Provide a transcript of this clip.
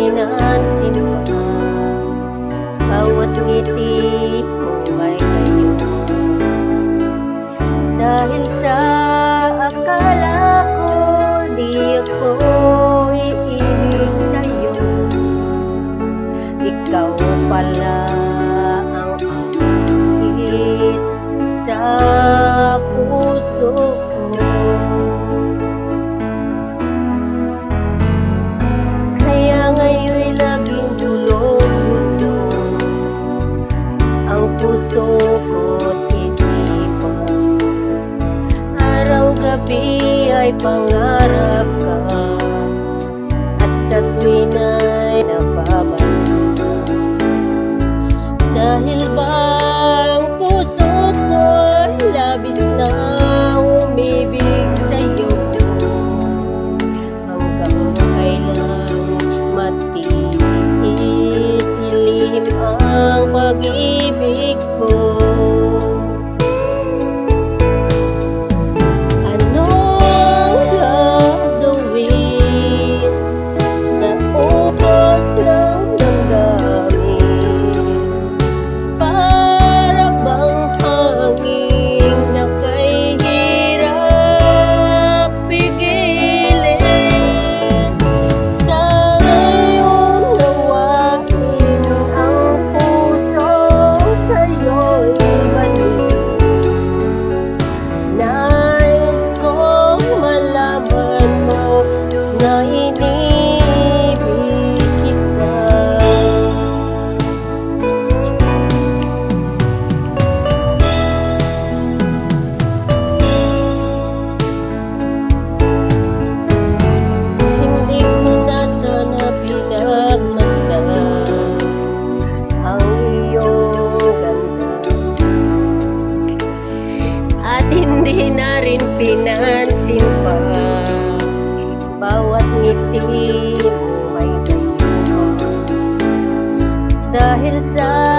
pinansin pa, bawat ngiti mo ay ngayon. Dahil sa akala ko di ako iibig sa'yo, ikaw pala ang akit sa puso ko. Kaya ngayon'y laging tulog-tulog ang puso ko't isipan. Araw-gabi ay pangarap ka, at sa tuwin ay nababalisa. Dahil ba ang puso ko labis na umibig sa'yo, hanggang kailan matitiis lihim ang pag-ibig ko. Hindi na rin pinansin pa, bawat ngiti mo ay ngayon. Dahil sa